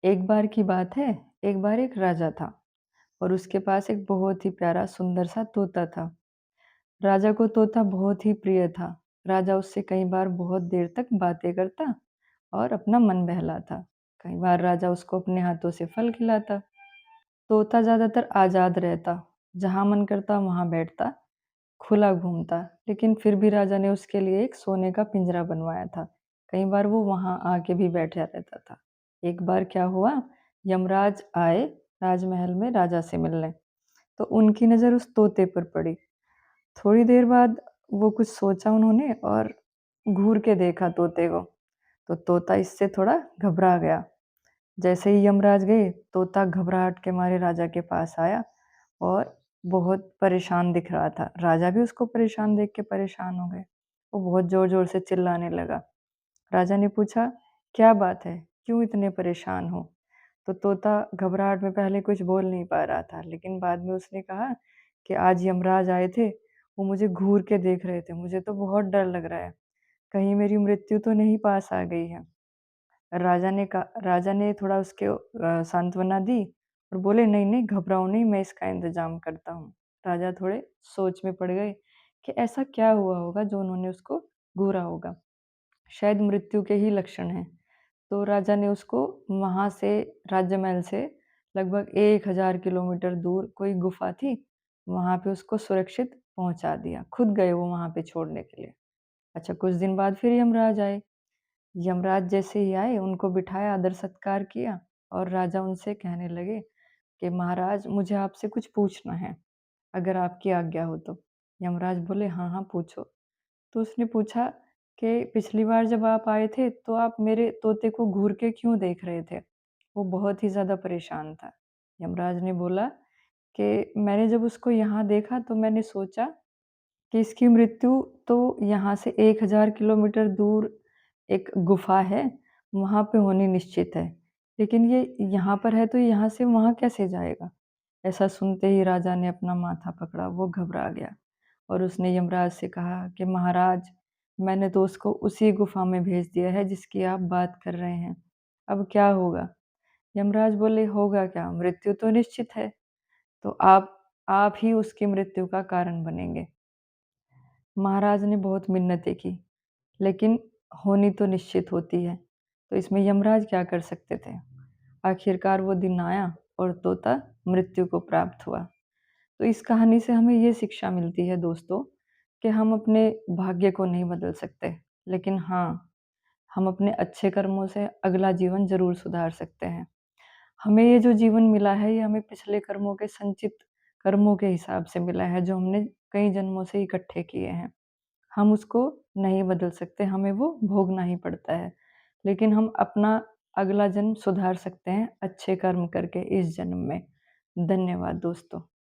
एक बार की बात है, एक बार एक राजा था और उसके पास एक बहुत ही प्यारा सुंदर सा तोता था। राजा को तोता बहुत ही प्रिय था। राजा उससे कई बार बहुत देर तक बातें करता और अपना मन बहलाता। कई बार राजा उसको अपने हाथों से फल खिलाता। तोता ज्यादातर आजाद रहता, जहाँ मन करता वहाँ बैठता, खुला घूमता। लेकिन फिर भी राजा ने उसके लिए एक सोने का पिंजरा बनवाया था। कई बार वो वहां आके भी बैठा रहता था। एक बार क्या हुआ, यमराज आए राजमहल में राजा से मिलने। तो उनकी नज़र उस तोते पर पड़ी। थोड़ी देर बाद वो कुछ सोचा उन्होंने और घूर के देखा तोते को। तो तोता इससे थोड़ा घबरा गया। जैसे ही यमराज गए, तोता घबराहट के मारे राजा के पास आया और बहुत परेशान दिख रहा था। राजा भी उसको परेशान देख के परेशान हो गए। वो बहुत ज़ोर-ज़ोर से चिल्लाने लगा। राजा ने पूछा, "क्या बात है? क्यों इतने परेशान हो?" तो तोता घबराहट में पहले कुछ बोल नहीं पा रहा था, लेकिन बाद में उसने कहा कि आज यमराज आए थे, वो मुझे घूर के देख रहे थे। मुझे तो बहुत डर लग रहा है। कहीं मेरी मृत्यु तो नहीं पास आ गई है? राजा ने थोड़ा उसके सांत्वना दी और बोले, "नहीं, नहीं, घबराओ नहीं, मैं इसका इंतज़ाम करता हूँ।" राजा थोड़े सोच में पड़ गए कि ऐसा क्या हुआ होगा जो उन्होंने उसको घूरा होगा। शायद मृत्यु के ही लक्षण हैं। तो राजा ने उसको वहाँ से, राज्यमहल से लगभग 1000 किलोमीटर दूर कोई गुफ़ा थी, वहाँ पे उसको सुरक्षित पहुँचा दिया। खुद गए वो वहाँ पे छोड़ने के लिए। अच्छा, कुछ दिन बाद फिर यमराज आए। यमराज जैसे ही आए, उनको बिठाया, आदर-सत्कार किया और राजा उनसे कहने लगे कि महाराज, मुझे आपसे कुछ पूछना है, अगर आपकी आज्ञा हो तो। यमराज बोले, हाँ, हाँ, पूछो। तो उसने पूछा कि पिछली बार जब आप आए थे तो आप मेरे तोते को घूर के क्यों देख रहे थे? वो बहुत ही ज़्यादा परेशान था। यमराज ने बोला कि मैंने जब उसको यहाँ देखा तो मैंने सोचा कि इसकी मृत्यु तो यहाँ से 1000 किलोमीटर दूर एक गुफ़ा है, वहाँ पे होनी निश्चित है। लेकिन ये यहाँ पर है तो यहाँ से वहाँ कैसे जाएगा? ऐसा सुनते ही राजा ने अपना माथा पकड़ा, वो घबरा गया और उसने यमराज से कहा कि महाराज, मैंने तो उसको उसी गुफ़ा में भेज दिया है जिसकी आप बात कर रहे हैं। अब क्या होगा? यमराज बोले, होगा क्या? मृत्यु तो निश्चित है, तो आप ही उसकी मृत्यु का कारण बनेंगे। महाराज ने बहुत मिन्नतें की, लेकिन होनी तो निश्चित होती है, तो इसमें यमराज क्या कर सकते थे? आखिरकार वो दिन आया और तोता मृत्यु को प्राप्त हुआ। तो इस कहानी से हमें ये शिक्षा मिलती है दोस्तों, कि हम अपने भाग्य को नहीं बदल सकते, लेकिन हाँ, हम अपने अच्छे कर्मों से अगला जीवन ज़रूर सुधार सकते हैं। हमें ये जो जीवन मिला है, ये हमें पिछले कर्मों के संचित कर्मों के हिसाब से मिला है, जो हमने कई जन्मों से इकट्ठे किए हैं। हम उसको नहीं बदल सकते, हमें वो भोगना ही पड़ता है। लेकिन हम अपना अगला जन्म सुधार सकते हैं अच्छे कर्म करके इस जन्म में। धन्यवाद दोस्तों।